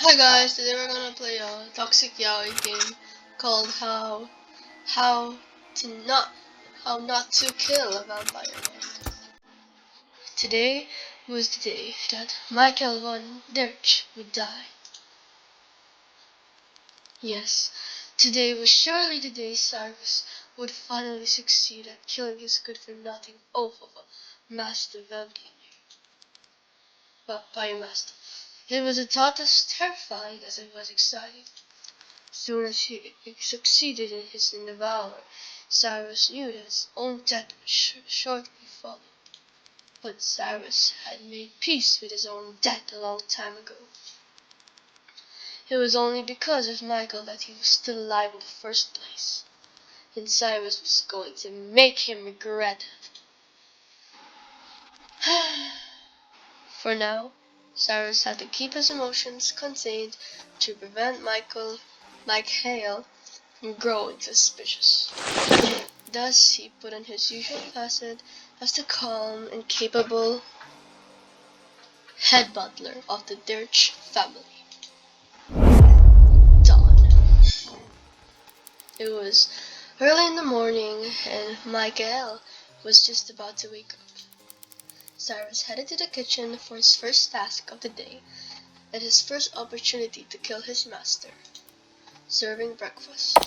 Hi guys, today we're gonna play a toxic yaoi game called how to not how not to kill a vampire lord. Today was the day that Michael von Dirch would die. Yes, today was surely the day Cyrus would finally succeed at killing his good-for-nothing oaf of a master vampire master. It was a thought as terrifying as it was exciting. Soon as he succeeded in his endeavor, Cyrus knew that his own death would shortly follow. But Cyrus had made peace with his own death a long time ago. It was only because of Michael that he was still alive in the first place, and Cyrus was going to make him regret it. For now, Cyrus had to keep his emotions contained to prevent Michael from growing suspicious. Thus, he put on his usual facade as the calm and capable head butler of the Dirch family. Dawn. It was early in the morning, and Michael was just about to wake up. Cyrus headed to the kitchen for his first task of the day and his first opportunity to kill his master, serving breakfast.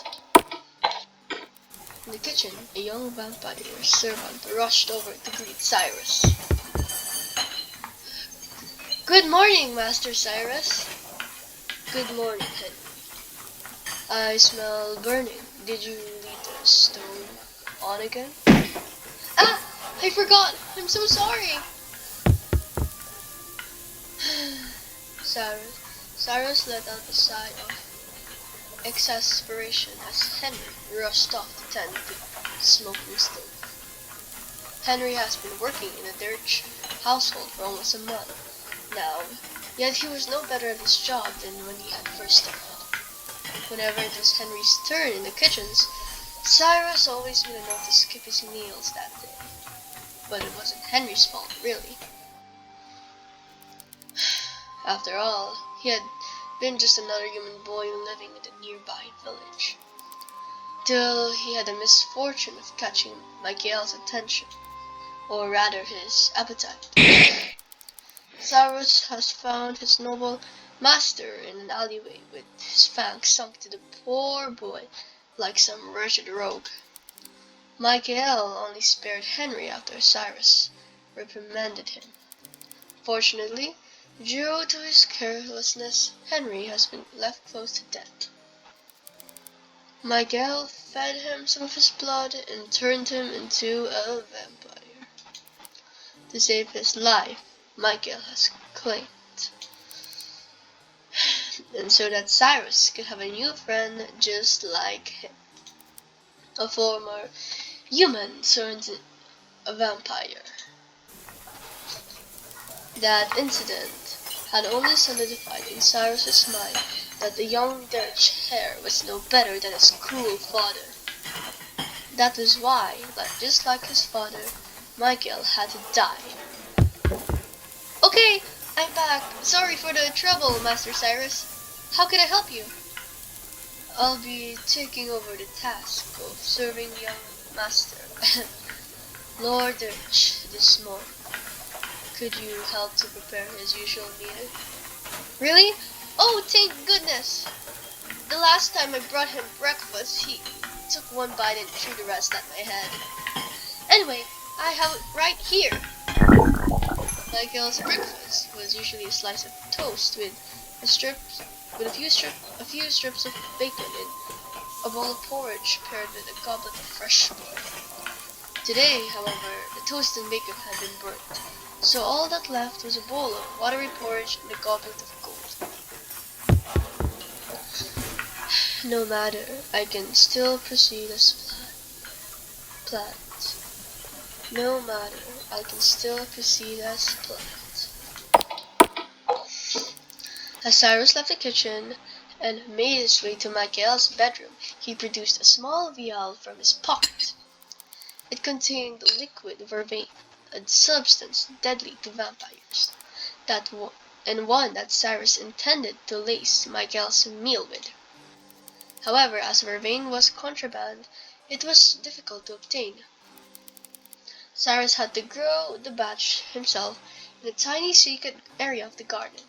In the kitchen, a young vampire servant rushed over to greet Cyrus. "Good morning, Master Cyrus." "Good morning, Henry. I smell burning. Did you leave the stove on again?" "Ah! I forgot! I'm so sorry!" Cyrus let out a sigh of exasperation as Henry rushed off to tend to the smoking stove. Henry has been working in the Dirch household for almost a month now, yet he was no better at his job than when he had first started. Whenever it was Henry's turn in the kitchens, Cyrus always made a note to skip his meals that day. But it wasn't Henry's fault, really. After all, he had been just another human boy living in the nearby village. Till he had the misfortune of catching Michael's attention, or rather his appetite. Cyrus has found his noble master in an alleyway with his fangs sunk to the poor boy like some wretched rogue. Michael only spared Henry after Cyrus reprimanded him. Fortunately, due to his carelessness, Henry has been left close to death. Michael fed him some of his blood and turned him into a vampire. To save his life, Michael has claimed. And so that Cyrus could have a new friend just like him. A former human turned a vampire. That incident had only solidified in Cyrus's mind that the young Dirch heir was no better than his cruel father. That was why, just like his father, Michael had to die. "Okay, I'm back. Sorry for the trouble, Master Cyrus. How can I help you?" "I'll be taking over the task of serving young Master Lord Dirch this morning. Could you help to prepare his usual meal?" "Really? Oh, thank goodness! The last time I brought him breakfast, he took one bite and threw the rest at my head. Anyway, I have it right here." Michael's breakfast was usually a slice of toast with a few strips of bacon and a bowl of porridge paired with a goblet of fresh water. Today, however, the toast and bacon had been burnt, so all that left was a bowl of watery porridge and a goblet of gold. "No matter, I can still proceed as planned. No matter, I can still proceed as planned." As Cyrus left the kitchen and made his way to Michael's bedroom, he produced a small vial from his pocket. It contained liquid vervain, a substance deadly to vampires. and one that Cyrus intended to lace Michael's meal with. However, as vervain was contraband, it was difficult to obtain. Cyrus had to grow the batch himself in a tiny secret area of the garden.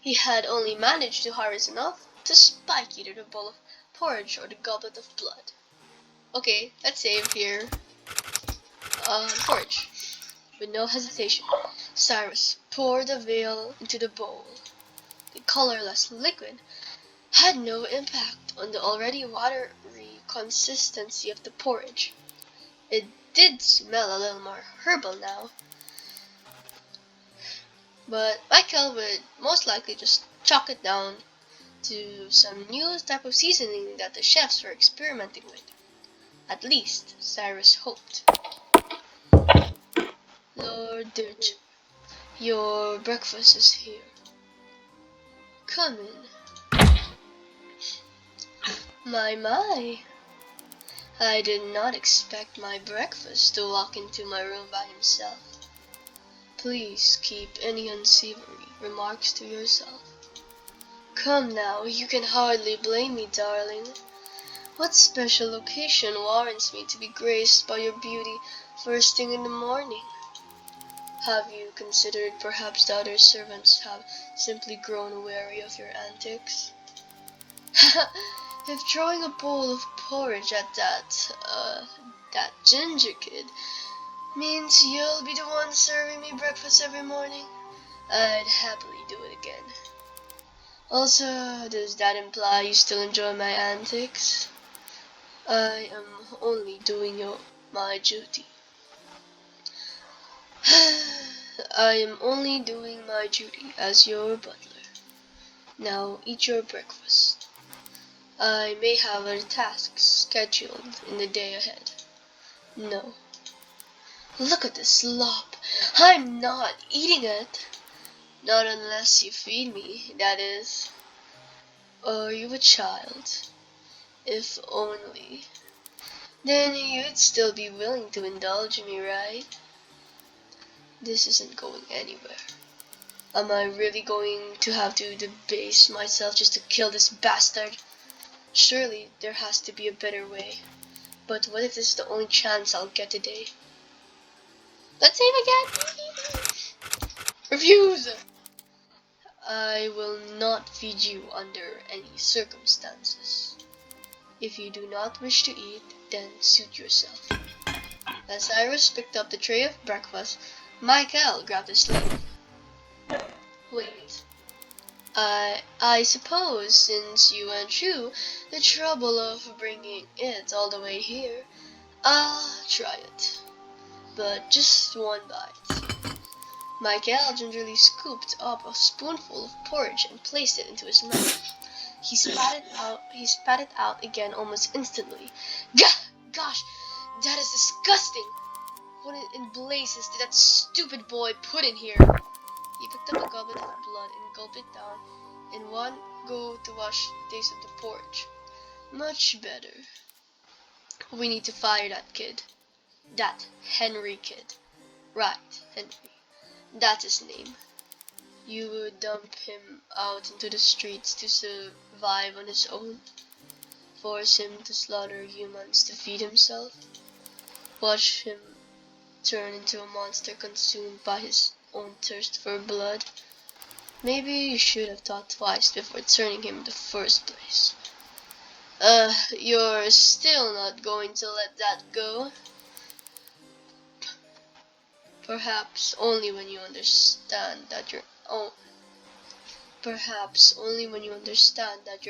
He had only managed to harvest enough to spike either the bowl of porridge or the goblet of blood. Okay, let's save here. Porridge. With no hesitation, Cyrus poured the veal into the bowl. The colorless liquid had no impact on the already watery consistency of the porridge. It did smell a little more herbal now, but Michael would most likely just chalk it down to some new type of seasoning that the chefs were experimenting with. At least, Cyrus hoped. Lord Dirge, your breakfast is here. Come in. My. I did not expect my breakfast to walk into my room by himself. Please keep any unsavory remarks to yourself. Come now, you can hardly blame me, darling. What special occasion warrants me to be graced by your beauty first thing in the morning? Have you considered perhaps the other servants have simply grown weary of your antics? If throwing a bowl of porridge at that ginger kid means you'll be the one serving me breakfast every morning, I'd happily do it again. Also, does that imply you still enjoy my antics? I am only doing my duty. I am only doing my duty as your butler. Now eat your breakfast. I may have other tasks scheduled in the day ahead. No. Look at this slop. I'm not eating it. Not unless you feed me, that is. Are you a child? If only. Then you'd still be willing to indulge me, right? This isn't going anywhere. Am I really going to have to debase myself just to kill this bastard? Surely there has to be a better way. But what if this is the only chance I'll get today? Let's save again! Refuse! I will not feed you under any circumstances. If you do not wish to eat, then suit yourself. As Cyrus picked up the tray of breakfast, Michael grabbed his slave. Wait. I suppose since you went through the trouble of bringing it all the way here, I'll try it. But just one bite. Michael gingerly scooped up a spoonful of porridge and placed it into his mouth. He spat it out again almost instantly. Gosh, that is disgusting! What in blazes did that stupid boy put in here? He picked up a goblet of blood and gulped it down in one go to wash the taste of the porridge. Much better. We need to fire that kid. That Henry kid. Right, Henry. That's his name. You would dump him out into the streets to survive on his own. Force him to slaughter humans to feed himself. Watch him turn into a monster consumed by his own thirst for blood. Maybe you should have thought twice before turning him in the first place. You're still not going to let that go? Perhaps only when you understand that your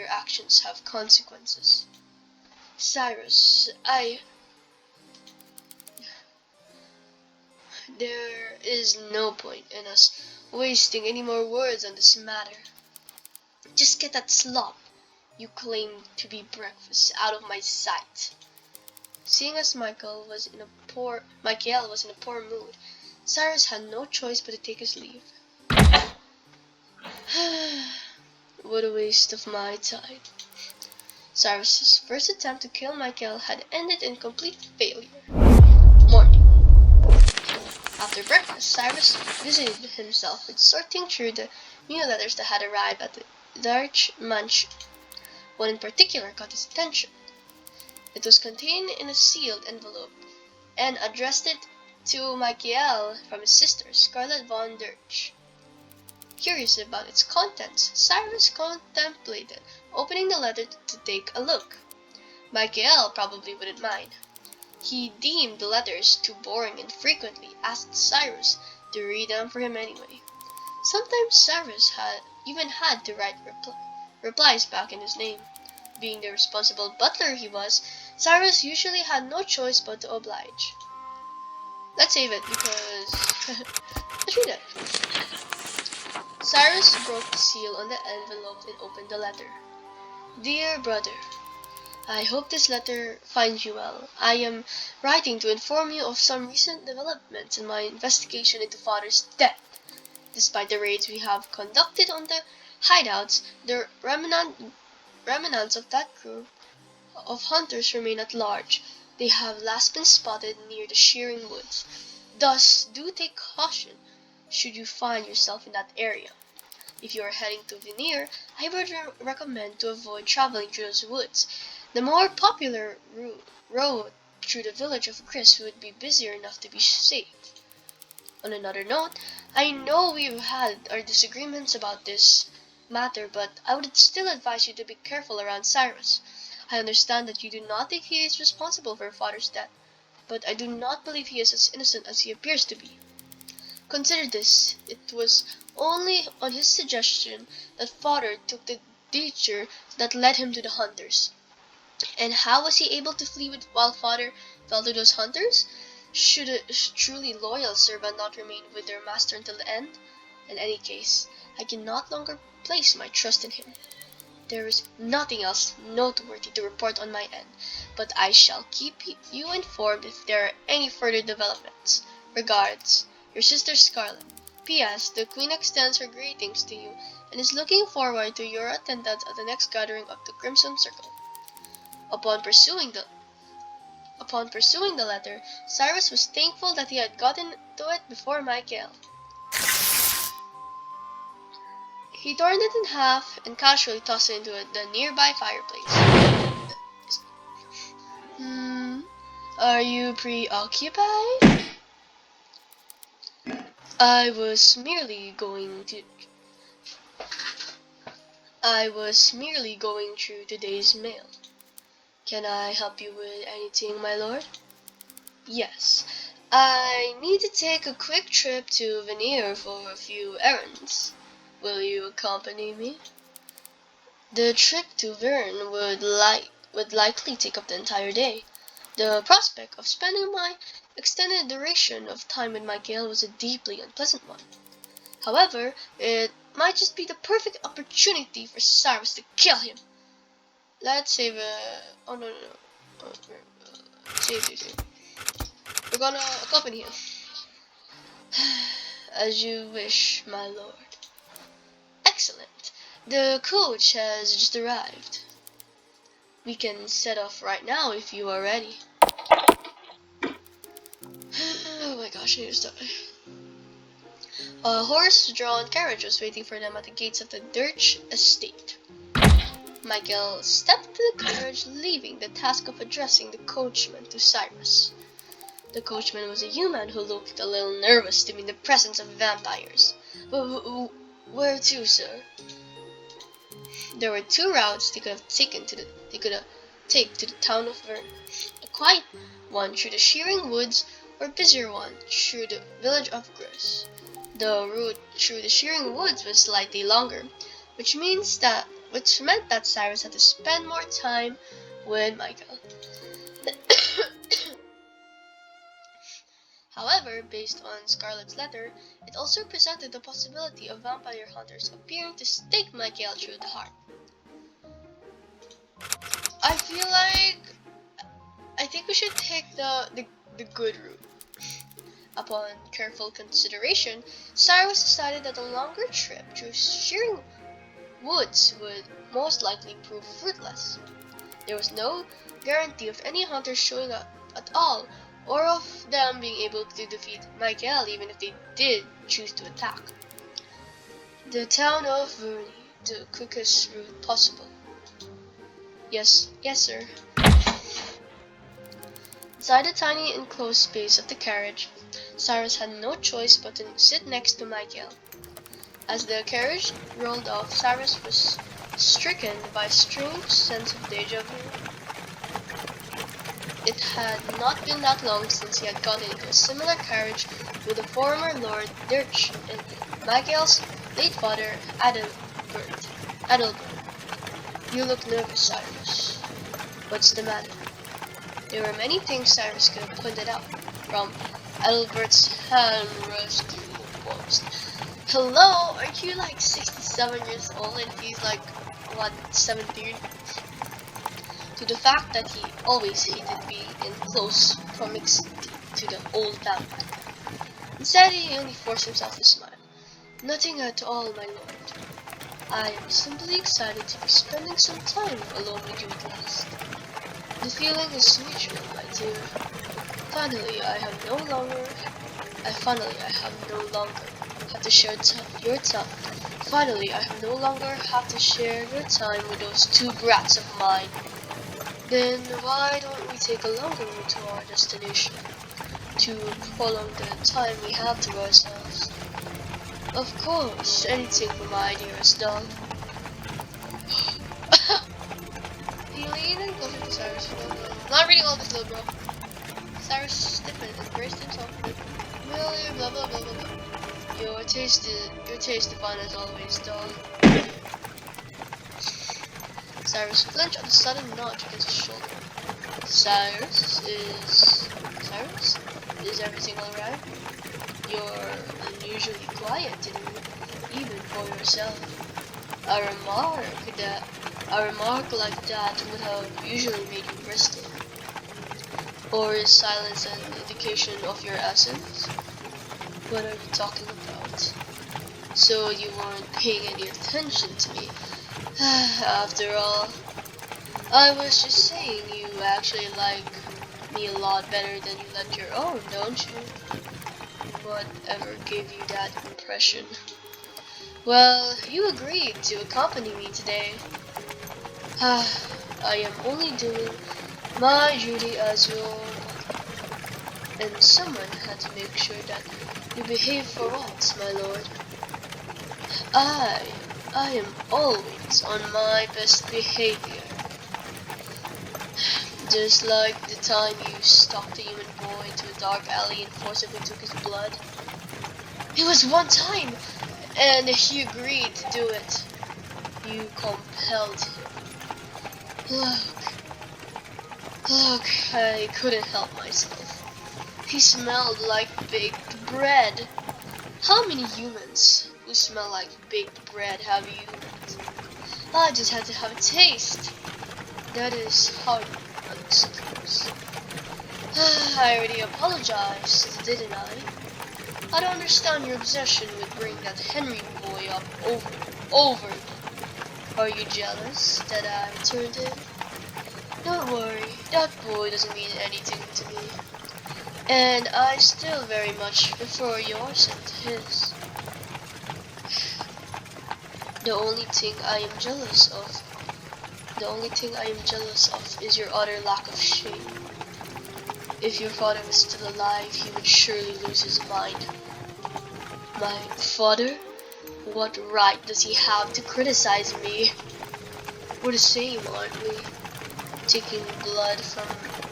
actions have consequences. Cyrus, there is no point in us wasting any more words on this matter. Just get that slop you claim to be breakfast out of my sight. Seeing as Michael was in a poor mood, Cyrus had no choice but to take his leave. What a waste of my time. Cyrus's first attempt to kill Michael had ended in complete failure. Morning. After breakfast, Cyrus busied himself with sorting through the new letters that had arrived at the large mansion. One in particular caught his attention. It was contained in a sealed envelope and addressed it to Michael from his sister, Scarlett von Dirch. Curious about its contents, Cyrus contemplated opening the letter to take a look. Michael probably wouldn't mind. He deemed the letters too boring and frequently asked Cyrus to read them for him anyway. Sometimes Cyrus even had to write replies back in his name. Being the responsible butler he was, Cyrus usually had no choice but to oblige. Let's save it because let's read it. Cyrus broke the seal on the envelope and opened the letter. Dear brother, I hope this letter finds you well. I am writing to inform you of some recent developments in my investigation into Father's death. Despite the raids we have conducted on the hideouts, the remnants of that group of hunters remain at large. They have last been spotted near the shearing woods. Thus, do take caution should you find yourself in that area. If you are heading to Veneer, I would recommend to avoid traveling through those woods. The more popular road through the village of Chris would be busier enough to be safe. On another note, I know we've had our disagreements about this matter, but I would still advise you to be careful around Cyrus. I understand that you do not think he is responsible for your father's death, but I do not believe he is as innocent as he appears to be. Consider this, it was only on his suggestion that Father took the detour that led him to the hunters. And how was he able to flee while Father fell to those hunters? Should a truly loyal servant not remain with their master until the end? In any case, I can no longer place my trust in him. There is nothing else noteworthy to report on my end, but I shall keep you informed if there are any further developments. Regards, your sister Scarlett. P.S. The Queen extends her greetings to you and is looking forward to your attendance at the next gathering of the Crimson Circle. Upon pursuing the letter, Cyrus was thankful that he had gotten to it before Michael. He torn it in half and casually tossed it into the nearby fireplace. Are you preoccupied? I was merely going through today's mail. Can I help you with anything, my lord? Yes. I need to take a quick trip to Veneer for a few errands. Will you accompany me? The trip to Vern would likely take up the entire day. The prospect of spending my extended duration of time with Michael was a deeply unpleasant one. However, it might just be the perfect opportunity for Cyrus to kill him. Let's save oh no. Save. We're gonna accompany him. As you wish, my lord. Excellent. The coach has just arrived. We can set off right now if you are ready. Oh my gosh, I need to stop. A horse-drawn carriage was waiting for them at the gates of the Dirch estate. Michael stepped to the carriage, leaving the task of addressing the coachman to Cyrus. The coachman was a human who looked a little nervous to be in the presence of vampires. Where to, sir? There were two routes they could have taken to the town of Vern. A quiet one through the shearing woods, or a busier one through the village of Gris. The route through the shearing woods was slightly longer, which meant that Cyrus had to spend more time with Michael. However, based on Scarlett's letter, it also presented the possibility of vampire hunters appearing to stake Michael through the heart. I think we should take the good route. Upon careful consideration, Cyrus decided that a longer trip through shearing woods would most likely prove fruitless. There was no guarantee of any hunters showing up at all, or of them being able to defeat Michael even if they did choose to attack. The town of Verney, the quickest route possible. Yes, sir. Inside the tiny enclosed space of the carriage, Cyrus had no choice but to sit next to Michael. As the carriage rolled off, Cyrus was stricken by a strange sense of deja vu. It had not been that long since he had gotten into a similar carriage with the former Lord Dirch and Michael's late father, Adalbert. You look nervous, Cyrus. What's the matter? There were many things Cyrus could have pointed out, from Adalbert's hand rushed through the forest. Hello, aren't you like 67 years old and he's like, what, 17? To the fact that he always hated being in close proximity to the old family. Instead, he only forced himself to smile. Nothing at all, my lord. I am simply excited to be spending some time alone with you at last. The feeling is mutual, my dear. Finally, I have no longer have to share your time. Finally, I have no longer have to share your time with those two brats of mine. Then why don't we take a longer route to our destination, to prolong the time we have to ourselves? Of course, anything for my dearest dog. He leaned and closer to Cyrus. Not reading all this, little bro. Cyrus stiffened and braced himself for the familiar blah blah blah blah blah. Your taste divine as always, dog. Cyrus flinched at the sudden nudge against his shoulder. Cyrus? Is everything alright? You're unusually quiet today, even for yourself. A remark like that would have usually made you bristle. Or is silence an indication of your essence? What are you talking about? So you weren't paying any attention to me. After all, I was just saying you actually like me a lot better than you let your own, don't you? Whatever gave you that impression? Well, you agreed to accompany me today. I am only doing my duty as your mother, and someone had to make sure that you behave for once, my lord. I am always on my best behavior. Just like the time you stalked a human boy into a dark alley and forcibly took his blood. It was one time, and he agreed to do it. You compelled him. Look, I couldn't help myself. He smelled like baked bread. How many humans who smell like baked bread have you met? I just had to have a taste. That is hard an excuse. I already apologized, didn't I? I don't understand your obsession with bringing that Henry boy up over. Are you jealous that I returned him? Don't worry, that boy doesn't mean anything to me. And I still very much prefer your son to his. The only thing I am jealous of is your utter lack of shame. If your father was still alive, he would surely lose his mind. My father? What right does he have to criticize me? We're the same, aren't we? Taking blood from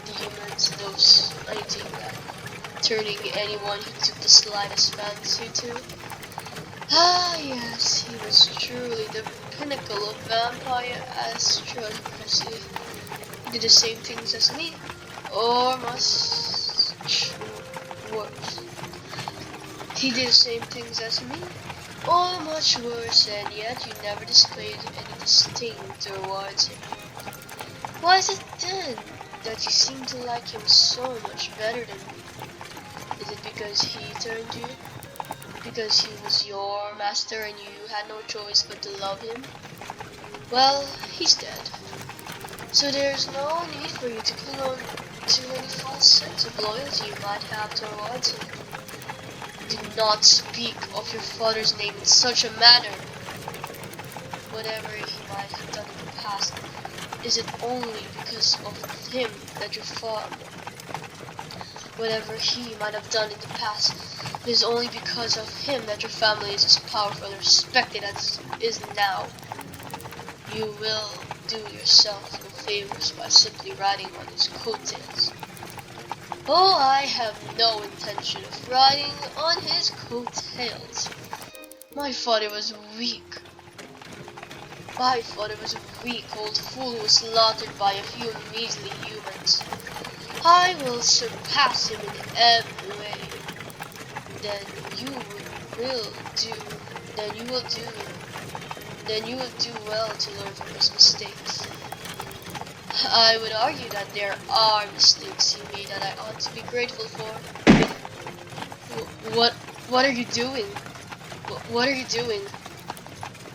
the humans, those anything that turning anyone he took the slightest fancy to. Ah, yes, he was truly the pinnacle of vampire aristocracy. He did the same things as me, or much worse. He did the same things as me, or much worse, and yet you never displayed any disdain towards him. Why is it then that you seem to like him so much better than me? Is it because he turned you? Because he was your master and you had no choice but to love him? Well, he's dead. So there's no need for you to cling on to any false sense of loyalty you might have towards him. Do not speak of your father's name in such a manner. Whatever he might have done in the past, is it only because of him that your father... Whatever he might have done in the past, it is only because of him that your family is as powerful and respected as it is now. You will do yourself no favors by simply riding on his coattails. Oh, I have no intention of riding on his coattails. My father was weak. My father was a weak old fool who was slaughtered by a few measly humans. I will surpass him in every way. Then you will do well to learn from his mistakes. I would argue that there are mistakes he made that I ought to be grateful for. What are you doing? What are you doing?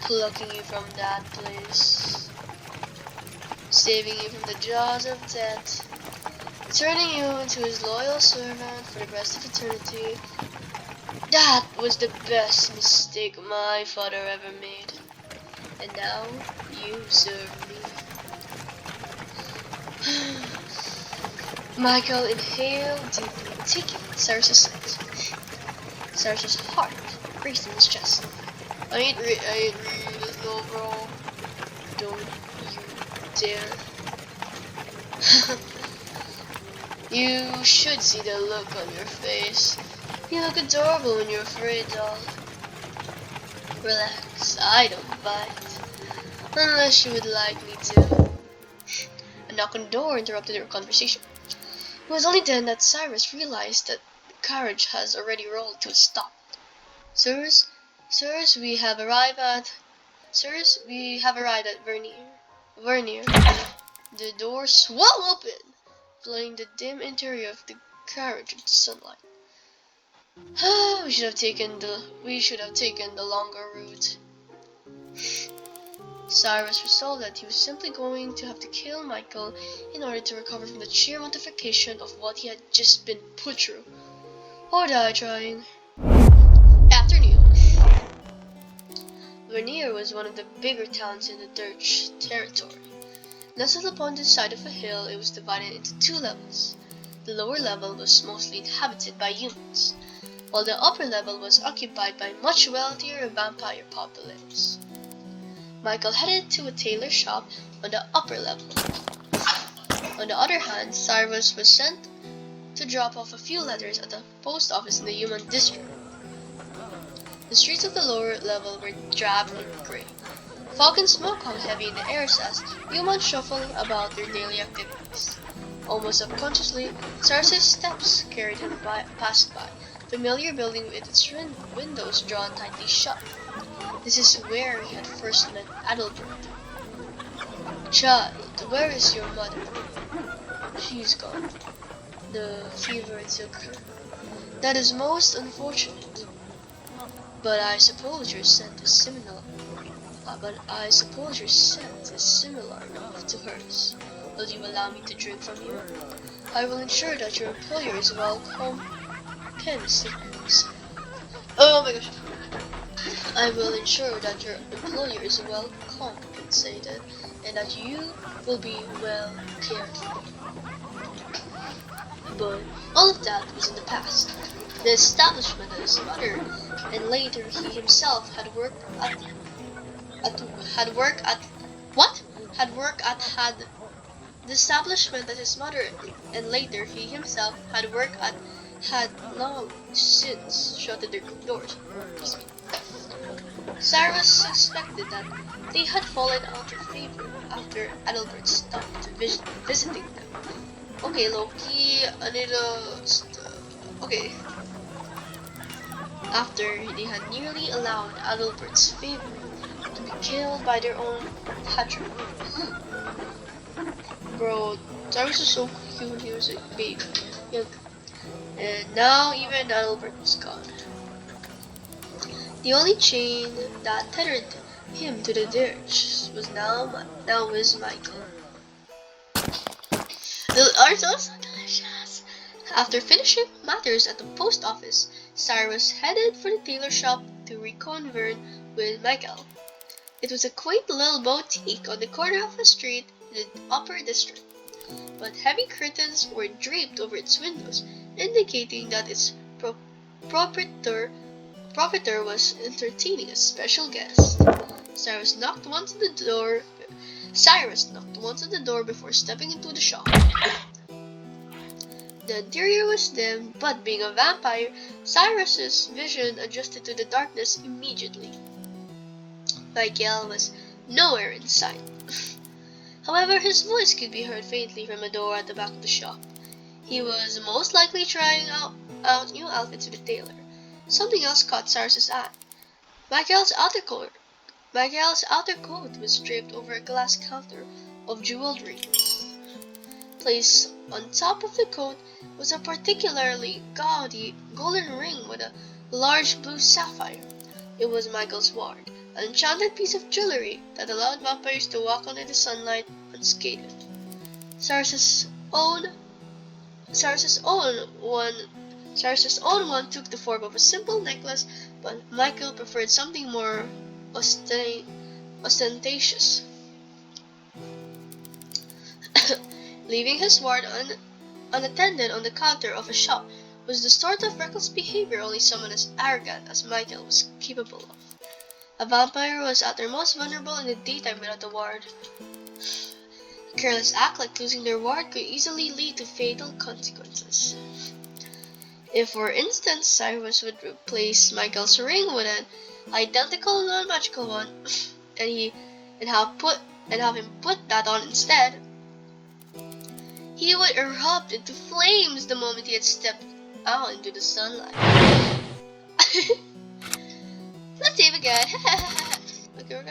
Plucking you from that place, saving you from the jaws of death, turning you into his loyal servant for the rest of eternity. That was the best mistake my father ever made. And now you serve me. Michael inhaled deeply, taking Cyrus's scent. Cyrus's heart raced in his chest. I ain't reading this little bro. Don't you dare. You should see the look on your face. You look adorable when you're afraid, doll. Relax, I don't bite. Unless you would like me to. A knock on the door interrupted their conversation. It was only then that Cyrus realized that the carriage has already rolled to a stop. Sirs, we have arrived at Vernier. The door swung open, flooding the dim interior of the carriage with sunlight. We should have taken the longer route. Cyrus resolved that he was simply going to have to kill Michael in order to recover from the sheer mortification of what he had just been put through, or die trying. Afternoon. Vernier was one of the bigger towns in the Dutch territory. Nestled upon the side of a hill, it was divided into two levels. The lower level was mostly inhabited by humans, while the upper level was occupied by much wealthier vampire populace. Michael headed to a tailor shop on the upper level. On the other hand, Cyrus was sent to drop off a few letters at the post office in the human district. The streets of the lower level were drab and grey. Fog and smoke hung heavy in the air as humans shuffled about their daily activities. Almost subconsciously, Cyrus's steps carried him past by a familiar building with its windows drawn tightly shut. This is where he had first met Adalbert. Child, where is your mother? She's gone. The fever took her. That is most unfortunate. But I suppose your scent is similar. Enough to hers. Will you allow me to drink from you? I will ensure that your employer is well compensated. Oh my gosh. I will ensure that your employer is well compensated and that you will be well cared for. But all of that was in the past. The establishment that his mother and later he himself had worked at the establishment that his mother and later he himself had worked at had long since shut their doors. Cyrus suspected that they had fallen out of favor after Adalbert stopped visiting them. Okay, Loki, I need okay. After they had nearly allowed Adalbert's favor to be killed by their own patron. Bro, Cyrus was so cute when he was a baby. Young. And now even Adalbert was gone. The only chain that tethered him to the ditch was now was Michael. The art also After finishing matters at the post office, Cyrus headed for the tailor shop to reconvene with Michael. It was a quaint little boutique on the corner of a street in the upper district, but heavy curtains were draped over its windows, indicating that its proprietor was entertaining a special guest. Cyrus knocked once on the door before stepping into the shop. The interior was dim, but being a vampire, Cyrus's vision adjusted to the darkness immediately. Michael was nowhere in sight. However, his voice could be heard faintly from a door at the back of the shop. He was most likely trying out new outfits with the tailor. Something else caught Cyrus's eye. Michael's outer coat was draped over a glass counter of jeweled rings. Placed on top of the coat was a particularly gaudy golden ring with a large blue sapphire. It was Michael's ward, an enchanted piece of jewelry that allowed vampires to walk under the sunlight unscathed. Cyrus's own one took the form of a simple necklace, but Michael preferred something more ostentatious. Leaving his ward unattended on the counter of a shop was the sort of reckless behavior only someone as arrogant as Michael was capable of. A vampire was at their most vulnerable in the daytime without a ward. A careless act like losing their ward could easily lead to fatal consequences. If, for instance, Cyrus would replace Michael's ring with an identical non-magical one, and have him put that on instead, he would erupt into flames the moment he had stepped out into the sunlight. Let's save again. Okay,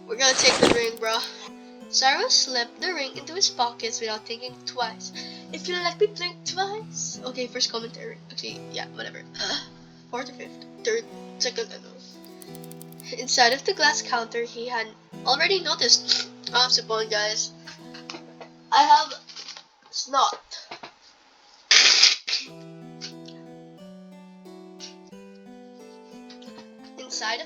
we're gonna take the ring, bro. Cyrus slipped the ring into his pockets without thinking twice. If you let me blink twice. Okay, first commentary. Okay, yeah, whatever. Fourth or fifth, third, second, I don't know. Inside of the glass counter, he had already noticed. What's the point, guys? I have snot. Inside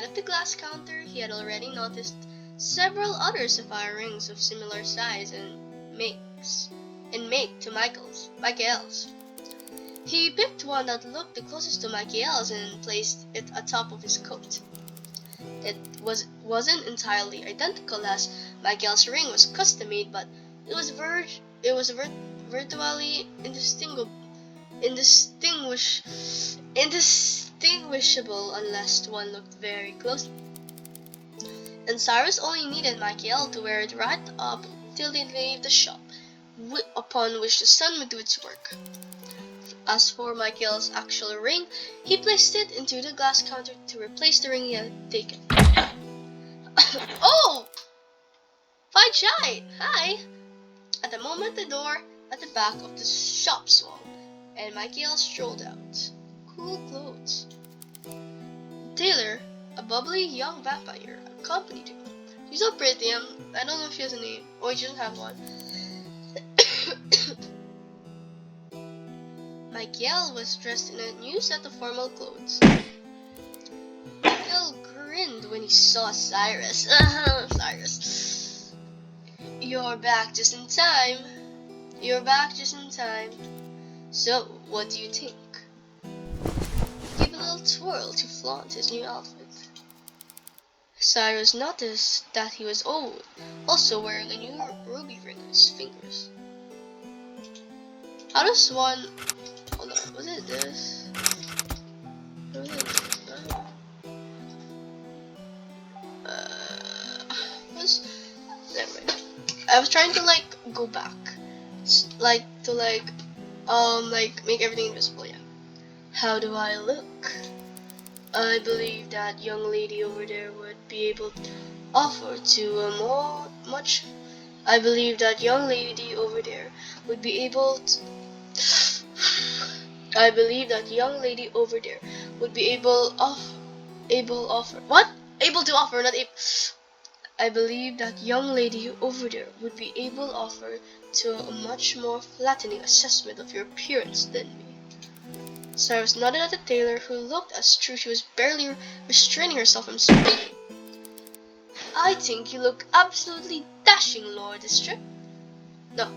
of the glass counter, he had already noticed several other sapphire rings of similar size and make to Michael's. He picked one that looked the closest to Michael's and placed it atop of his coat. It wasn't entirely identical, as Michael's ring was custom made, but it was virtually indistinguishable unless one looked very closely. And Cyrus only needed Michael to wear it right up till they leave the shop, upon which the sun would do its work. As for Michael's actual ring, he placed it into the glass counter to replace the ring he had taken. Oh! Fine shine! Hi! At the moment, the door at the back of the shop swung, and Michael strolled out. Cool clothes. Taylor, a bubbly young vampire, accompanied him. She's so pretty. I don't know if she has a name, or she doesn't have one. Michael was dressed in a new set of formal clothes. Michael grinned when he saw Cyrus. Cyrus. You're back just in time. So, what do you think? Give a little twirl to flaunt his new outfit. Cyrus noticed that he was also wearing a new ruby ring on his fingers. How does one... Hold on, was it this? Was it never mind. I was trying to go back. Make everything invisible, yeah. How do I look? I believe that young lady over there would be able to offer much. I believe that young lady over there would be able to. I believe that young lady over there would be able to offer, not able. I believe that young lady over there would be able to offer to a much more flattering assessment of your appearance than me. Cyrus nodded at the tailor, who looked as though she was barely restraining herself from speaking. I think you look absolutely dashing, Lord District. No,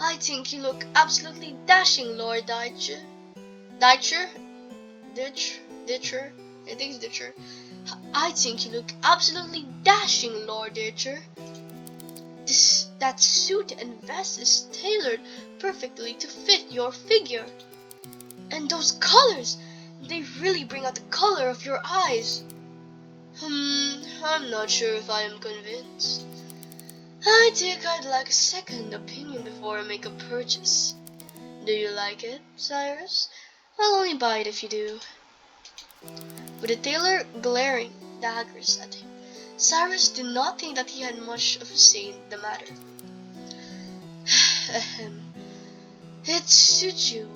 I think you look absolutely dashing, Lord Ditcher. Ditcher? Ditcher? I think it's Ditcher. I think you look absolutely dashing, Lord Ditcher. That suit and vest is tailored perfectly to fit your figure. And those colors, they really bring out the color of your eyes. I'm not sure if I am convinced. I think I'd like a second opinion before I make a purchase. Do you like it, Cyrus? I'll only buy it if you do. With the tailor glaring daggers at him, Cyrus did not think that he had much of a say in the matter. It suits you,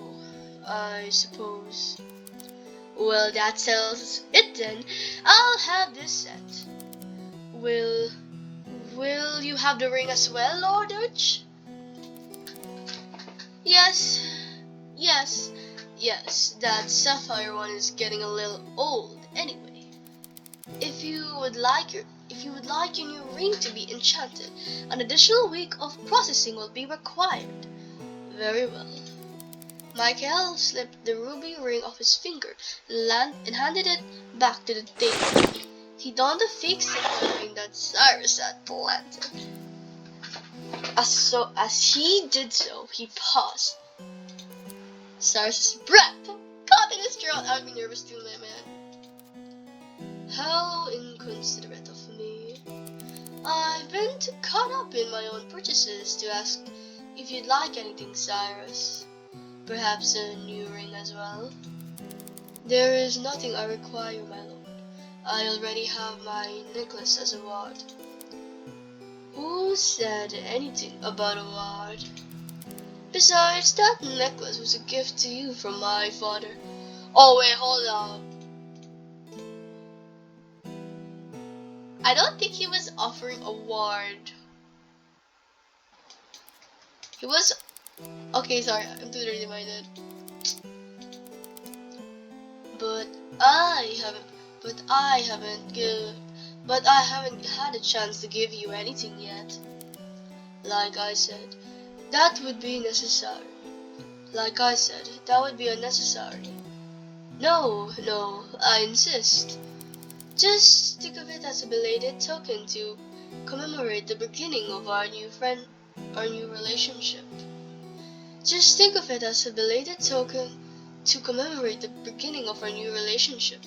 I suppose. Well, that settles it then. I'll have this set. Will you have the ring as well, Lord Urch? Yes. That sapphire one is getting a little old anyway. If you would like your new ring to be enchanted, an additional week of processing will be required. Very well. Michael slipped the ruby ring off his finger and handed it back to the tailor. He donned the fake silver ring that Cyrus had planted. As he did so, he paused. Cyrus's breath caught in his throat. I would be nervous too, my man. How inconsiderate of me. I've been too caught up in my own purchases to ask if you'd like anything, Cyrus. Perhaps a new ring as well? There is nothing I require, my lord. I already have my necklace as a ward. Who said anything about a ward? Besides, that necklace was a gift to you from my father. Oh wait, hold up. I don't think he was offering a ward. He was... Okay, sorry, I'm too dirty-minded. But I haven't had a chance to give you anything yet. Like I said, that would be necessary. Like I said, that would be unnecessary. No, I insist. Just think of it as a belated token to commemorate the beginning of our new relationship. Just think of it as a belated token to commemorate the beginning of our new relationship.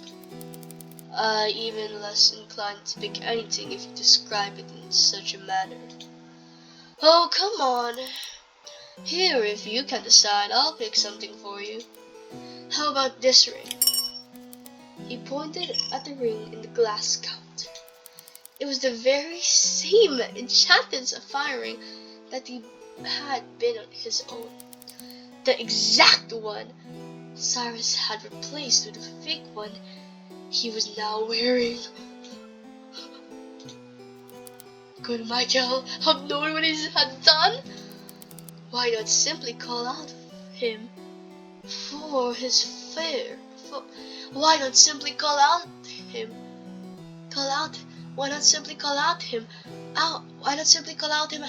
I even less inclined to pick anything if you describe it in such a manner. Oh, come on. Here, if you can decide, I'll pick something for you. How about this ring? He pointed at the ring in the glass counter. It was the very same enchanted sapphire ring that he had been on his own. The exact one Cyrus had replaced with a fake one he was now wearing. Could Michael have known what he had done? Why not simply call out him for his fare? Why not simply call out him? Why not simply call out him out? Why not simply call out him?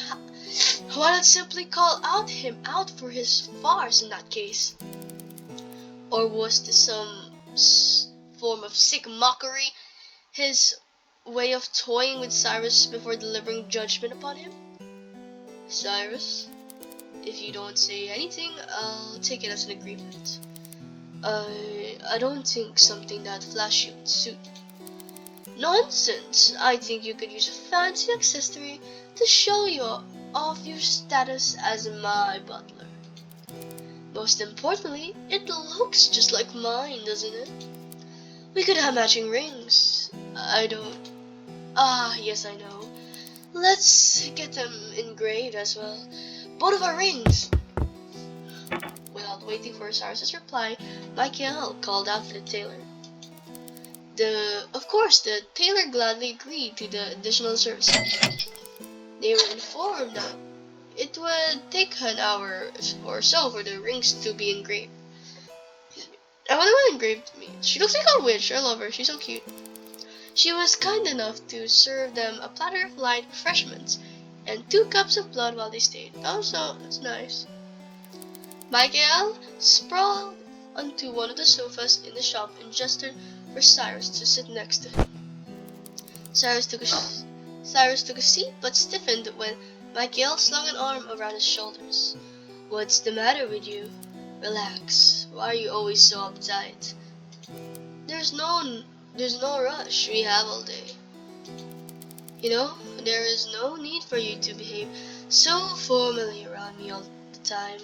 Why not simply call out him out for his farce in that case? Or was this some form of sick mockery? His way of toying with Cyrus before delivering judgment upon him? Cyrus, if you don't say anything, I'll take it as an agreement. I don't think something that flashy would suit. Nonsense! I think you could use a fancy accessory to show you off your status as my butler. Most importantly, it looks just like mine, doesn't it? We could have matching rings. Yes, I know. Let's get them engraved as well. Both of our rings! Without waiting for Cyrus's reply, Michael called out to the tailor. Of course, the tailor gladly agreed to the additional services. They were informed that it would take an hour or so for the rings to be engraved. I wonder what engraved means. She looks like a witch. I love her. She's so cute. She was kind enough to serve them a platter of light refreshments and 2 cups of blood while they stayed. Oh, so that's nice. Michael sprawled onto one of the sofas in the shop and gestured for Cyrus to sit next to him. Cyrus took a seat but stiffened when Michael slung an arm around his shoulders. What's the matter with you? Relax. Why are you always so uptight? There's no rush. We have all day. There is no need for you to behave so formally around me all the time.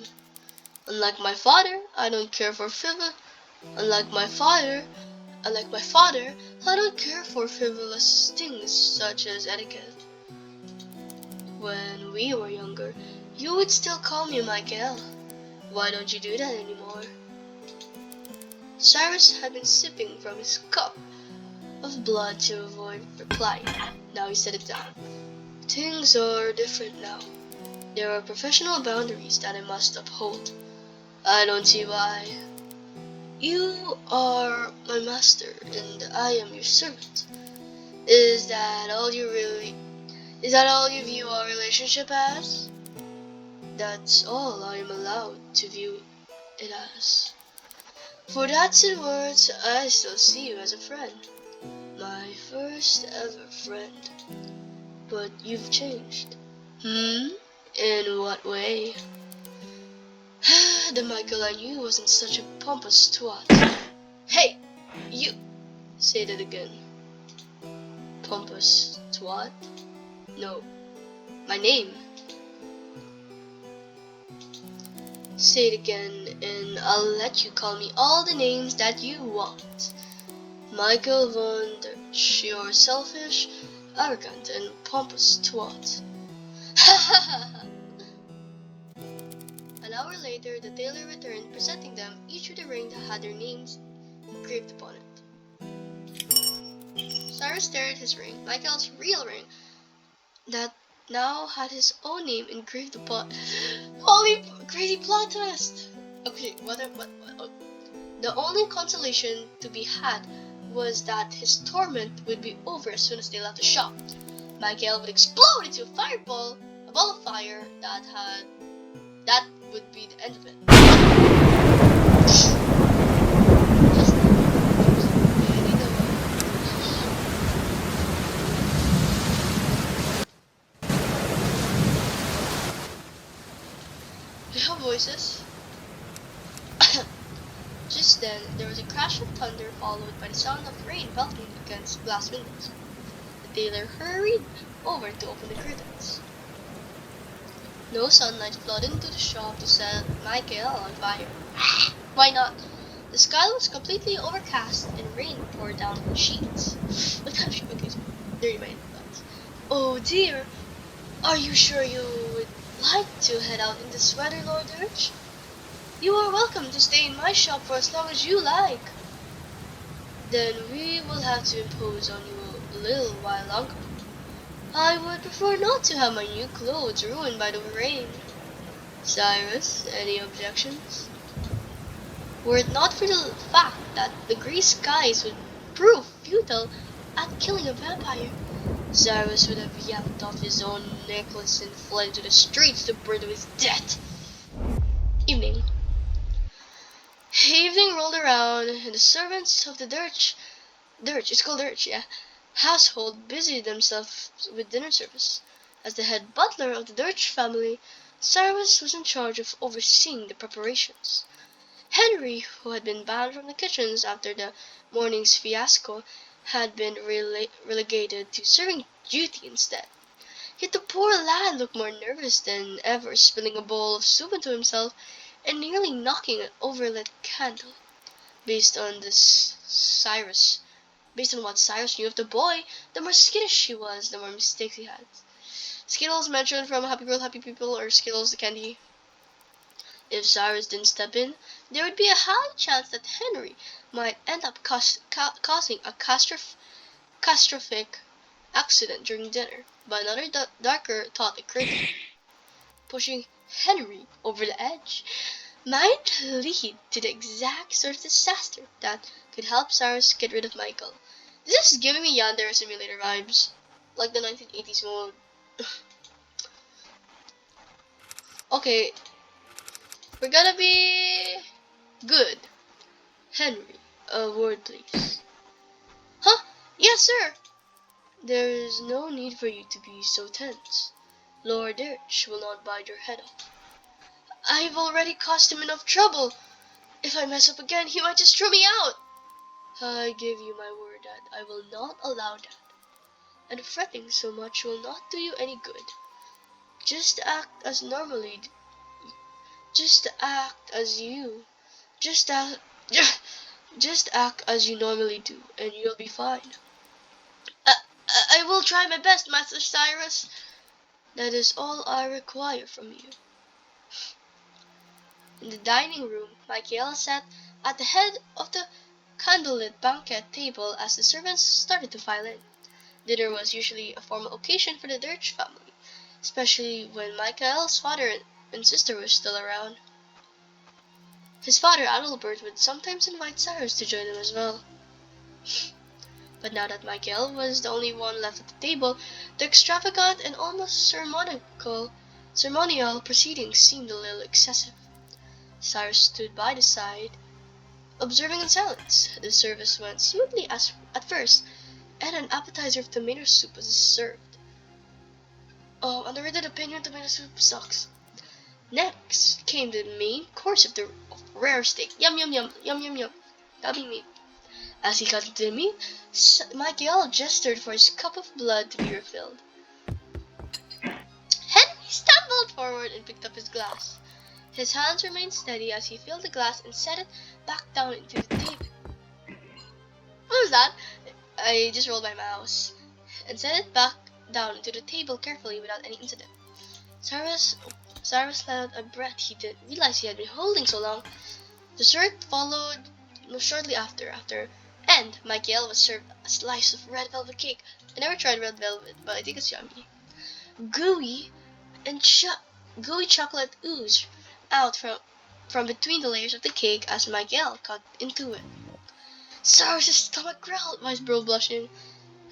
Unlike my father, I don't care for frivolous things such as etiquette. When we were younger, you would still call me Michael. Why don't you do that anymore? Cyrus had been sipping from his cup of blood to avoid replying. Now he set it down. Things are different now. There are professional boundaries that I must uphold. I don't see why. You are my master and I am your servant. Is that all you view our relationship as? That's all I am allowed to view it as. For that's in words, I still see you as a friend. My first ever friend. But you've changed. In what way? The Michael I knew wasn't such a pompous twat. Hey! You! Say that again. Pompous twat? No. My name. Say it again, and I'll let you call me all the names that you want. Michael von der you're selfish, arrogant, and pompous twat. An hour later, the tailor returned, presenting them each with a ring that had their names engraved upon it. Cyrus stared at his ring, Michael's real ring, that now had his own name engraved upon. Holy crazy plot twist! Okay, what? The only consolation to be had was that his torment would be over as soon as they left the shop. Michael would explode into a ball of fire that would be the end of it. We have voices. Just then, there was a crash of thunder followed by the sound of rain pelting against glass windows. The tailor hurried over to open the curtains. No sunlight flooded into the shop to set Michael on fire. Why not? The sky was completely overcast and rain poured down in sheets. What kind of sheet? Okay, so dirty my thoughts. Oh dear! Are you sure you would like to head out in this weather, Lord Urge? You are welcome to stay in my shop for as long as you like. Then we will have to impose on you a little while longer. I would prefer not to have my new clothes ruined by the rain. Cyrus, any objections? Were it not for the fact that the gray skies would prove futile at killing a vampire, Cyrus would have yanked off his own necklace and fled to the streets to burn to his death. Evening. Evening rolled around, and the servants of the it's called yeah, household busied themselves with dinner service. As the head butler of the Dirch family, Cyrus was in charge of overseeing the preparations. Henry, who had been banned from the kitchens after the morning's fiasco, had been relegated to serving duty instead. Yet the poor lad looked more nervous than ever, spilling a bowl of soup into himself and nearly knocking an overlit candle. Based on what Cyrus knew of the boy, the more skittish he was, the more mistakes he had. Skittles mentioned from Happy World, Happy People, or Skittles the candy. If Cyrus didn't step in, there would be a high chance that Henry might end up causing a catastrophic accident during dinner. But another darker thought occurred to him. Pushing Henry over the edge might lead to the exact sort of disaster that could help Cyrus get rid of Michael. This is giving me Yandere Simulator vibes, like the 1980s mode. Okay, we're gonna be good. Henry, a word please. Huh? Yes, sir. There is no need for you to be so tense. Lord Dirch will not bite your head off. I've already caused him enough trouble. If I mess up again, he might just throw me out. I give you my word that I will not allow that. And fretting so much will not do you any good. Just act as normally. Just act as you. Just act. Just act as you normally do, and you'll be fine. I will try my best, Master Cyrus. That is all I require from you. In the dining room, Michael sat at the head of the candlelit banquet table as the servants started to file in. Dinner was usually a formal occasion for the Dirch family, especially when Michael's father and sister were still around. His father, Adalbert, would sometimes invite Cyrus to join them as well. But now that Michael was the only one left at the table, the extravagant and almost ceremonial proceedings seemed a little excessive. Cyrus stood by the side, observing in silence. The service went smoothly at first, and an appetizer of tomato soup was served. Oh, underrated opinion, tomato soup sucks. Next came the main course of the rare steak. Yum yum yum, yum yum yum. That'll be meat. As he cut into the meat, Michael gestured for his cup of blood to be refilled. Henry stumbled forward and picked up his glass. His hands remained steady as he filled the glass and set it back down into the table. What was that? I just rolled my mouse. And set it back down into the table carefully without any incident. Cyrus let out a breath he didn't realize he had been holding so long. Dessert followed shortly after, and Michael was served a slice of red velvet cake. I never tried red velvet, but I think it's yummy. Gooey chocolate oozed out from between the layers of the cake as Michael cut into it. Cyrus's stomach growled, why is bro blushing?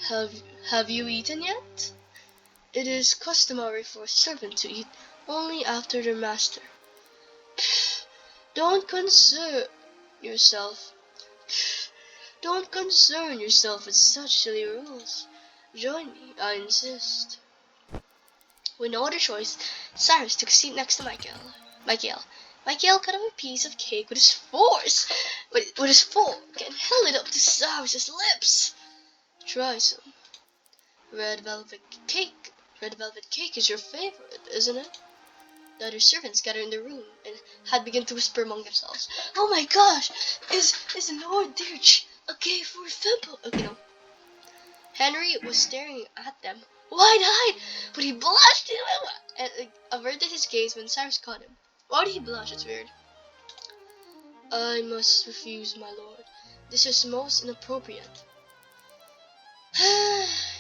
Have you eaten yet? It is customary for a servant to eat only after their master. Don't concern yourself. Don't concern yourself with such silly rules. Join me, I insist. With no other choice, Cyrus took a seat next to Michael. Michael cut off a piece of cake with his fork and held it up to Cyrus's lips. Try some. Red velvet cake. Red velvet cake is your favorite, isn't it? The other servants gathered in the room and had begun to whisper among themselves. Oh my gosh! Is Lord Dirch a gay for Fimple? Okay, no. Henry was staring at them, wide-eyed, but he blushed and averted his gaze when Cyrus caught him. Why did he blush? It's weird. I must refuse, my lord. This is most inappropriate.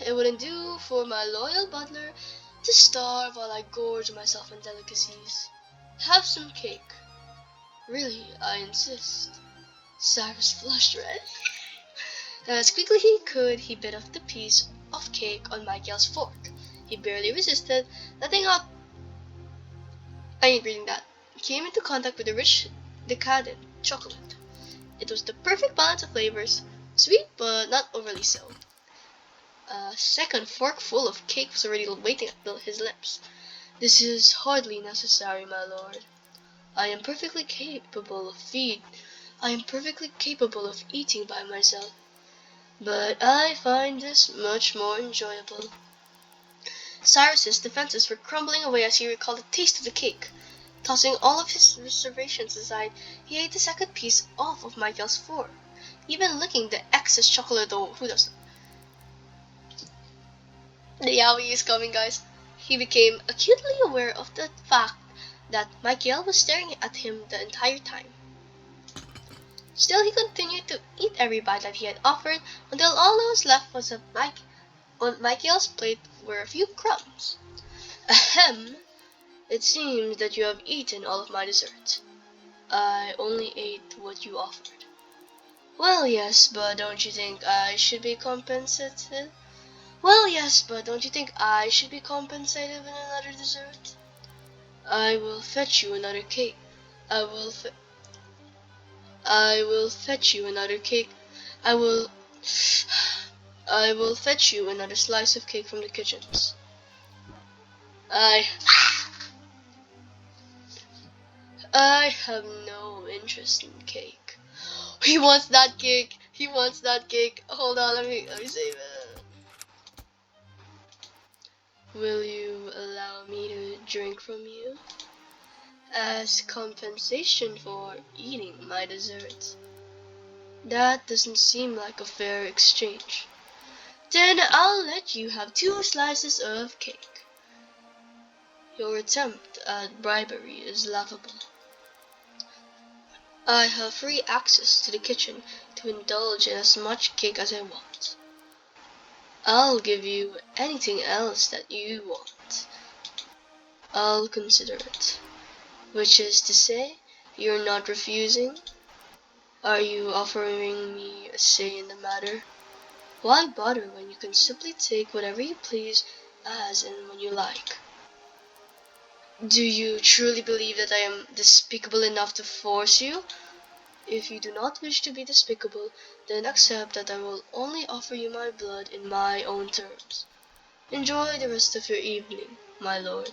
It wouldn't do for my loyal butler to starve while I gorge myself on delicacies. Have some cake. Really, I insist. Cyrus flushed red. As quickly as he could, he bit off the piece of cake on Michael's fork. He barely resisted, letting out. I ain't reading that. Came into contact with the rich, decadent chocolate. It was the perfect balance of flavors, sweet but not overly so. A second forkful of cake was already waiting at his lips. This is hardly necessary, my lord. I am perfectly capable of eating by myself. But I find this much more enjoyable. Cyrus's defenses were crumbling away as he recalled the taste of the cake. Tossing all of his reservations aside, he ate the second piece off of Michael's fork, even licking the excess chocolate. Oh, who doesn't? The yaoi is coming, guys. He became acutely aware of the fact that Michael was staring at him the entire time. Still, he continued to eat every bite that he had offered until all that was left was on Michael's plate were a few crumbs. Ahem! It seems that you have eaten all of my dessert. I only ate what you offered. Well, yes, but don't you think I should be compensated? Well, yes, but don't you think I should be compensated with another dessert? I will fetch you another cake. I will I will fetch you another cake. I will I will fetch you another slice of cake from the kitchens. I I have no interest in cake. He wants that cake. He wants that cake. Hold on, let me save it. Will you allow me to drink from you as compensation for eating my dessert? That doesn't seem like a fair exchange. Then I'll let you have 2 slices of cake. Your attempt at bribery is laughable. I have free access to the kitchen to indulge in as much cake as I want. I'll give you anything else that you want. I'll consider it. Which is to say, you're not refusing? Are you offering me a say in the matter? Why bother when you can simply take whatever you please as and when you like? Do you truly believe that I am despicable enough to force you? If you do not wish to be despicable, then accept that I will only offer you my blood in my own terms. Enjoy the rest of your evening, my lord.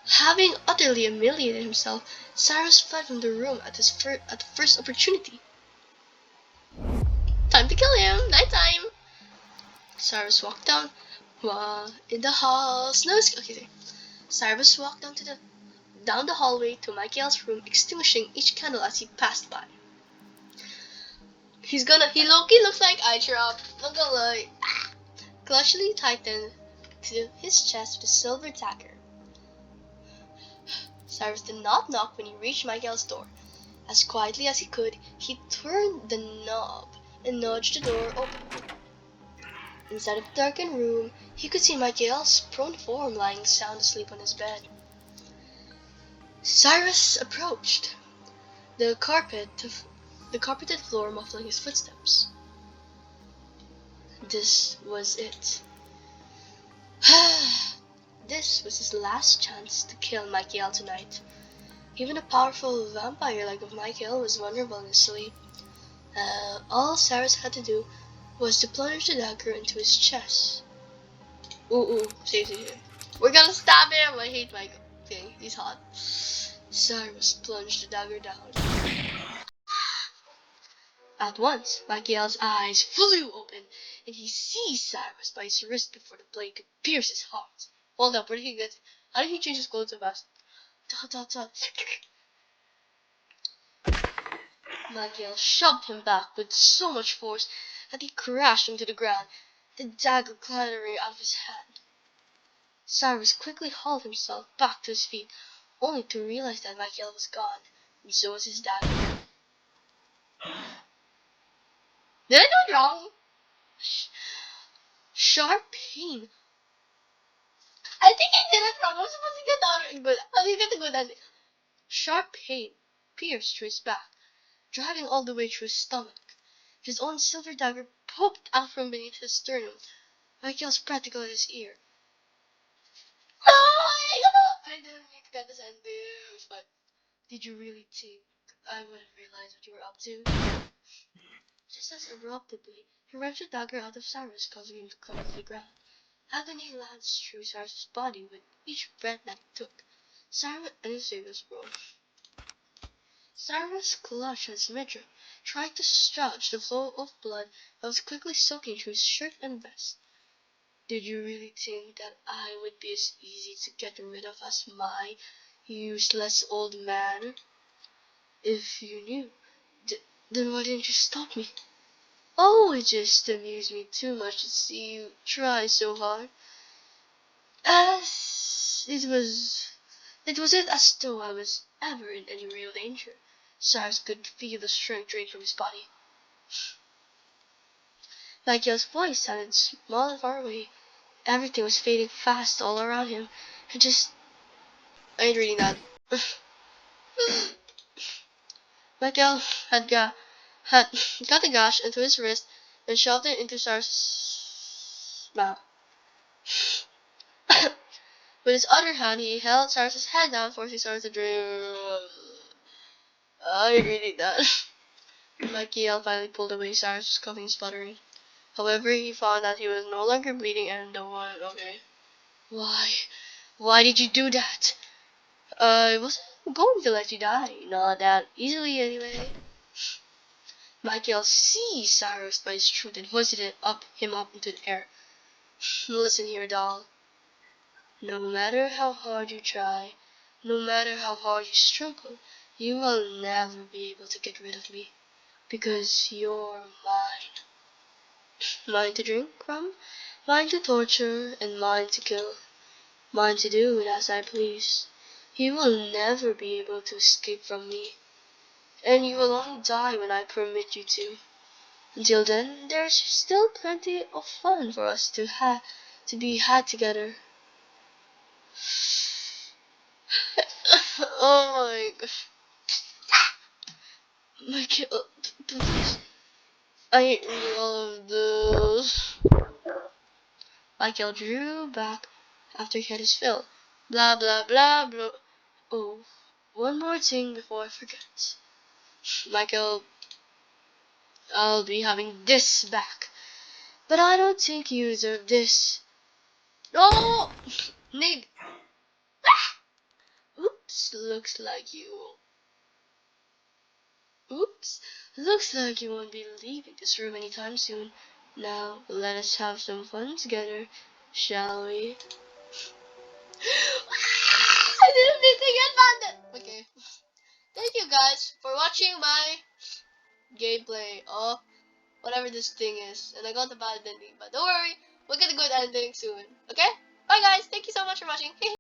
Having utterly humiliated himself, Cyrus fled from the room at the first opportunity. Time to kill him! Nighttime! Cyrus walked down in the hall. Okay. Cyrus walked down the hallway to Michael's room, extinguishing each candle as he passed by. He low-key looks like I drop. Not gonna lie. Clutchily tightened to his chest with a silver dagger. Cyrus did not knock when he reached Michael's door. As quietly as he could, he turned the knob and nudged the door open. Inside of the darkened room, he could see Michael's prone form lying sound asleep on his bed. Cyrus approached, the carpeted floor muffling his footsteps. This was it. This was his last chance to kill Michael tonight. Even a powerful vampire like Michael was vulnerable in his sleep. All Cyrus had to do was to plunge the dagger into his chest. Ooh, see. We're gonna stab him! I hate Michael. Okay, he's hot. Cyrus plunged the dagger down. At once, Michael's eyes flew open, and he seized Cyrus by his wrist before the blade could pierce his heart. Hold up, where did he get? How did he change his clothes so fast? Michael shoved him back with so much force that he crashed into the ground, the dagger clattering out of his hand. Cyrus quickly hauled himself back to his feet, only to realize that Michael was gone, and so was his dagger. Did I do it wrong? Sharp pain. I think I did it wrong. I was supposed to get down good. I didn't get the good ending. Sharp pain pierced through his back, driving all the way through his stomach. His own silver dagger poked out from beneath his sternum. Michael's practical at his ear. No! I didn't mean to get this ending, but did you really think I wouldn't realize what you were up to? Just as abruptly, he wrenched the dagger out of Cyrus, causing him to come to the ground. Agony lanced through Cyrus' body with each breath that he took. Cyrus and his saviors broke. Cyrus clutched at his midriff, trying to staunch the flow of blood that was quickly soaking through his shirt and vest. Did you really think that I would be as easy to get rid of as my useless old man? If you knew, then why didn't you stop me? Oh, it just amused me too much to see you try so hard. As it was It wasn't as though I was ever in any real danger. Cyrus could feel the strength drain from his body. Michael's voice sounded small and far away. Everything was fading fast all around him. I ain't reading that. Michael had got a gash into his wrist and shoved it into Cyrus's mouth. With his other hand, he held Cyrus's head down, forcing Cyrus to drink. I ain't reading that. Michael finally pulled away. Cyrus was coughing and sputtering. However, he found that he was no longer bleeding and the one. Okay. Why? Why did you do that? I wasn't going to let you die. Not that easily, anyway. Michael seized Cyrus by his throat and hoisted him up into the air. Listen here, doll. No matter how hard you try, no matter how hard you struggle, you will never be able to get rid of me. Because you're mine. Mine to drink from, mine to torture, and mine to kill. Mine to do as I please. You will never be able to escape from me. And you will only die when I permit you to. Until then, there's still plenty of fun for us to be had together. Oh my gosh. Michael, please. I hate all of this. Michael drew back after he had his fill. Blah blah blah blah. Oh, one more thing before I forget. Michael, I'll be having this back. But I don't think you deserve this. No! Need. Oops, Oops, looks like you won't be leaving this room anytime soon. Now, let us have some fun together, shall we? I didn't mean to get mad. Okay. Thank you guys for watching my gameplay of whatever this thing is. And I got the bad ending, but don't worry, we'll get a good ending soon. Okay?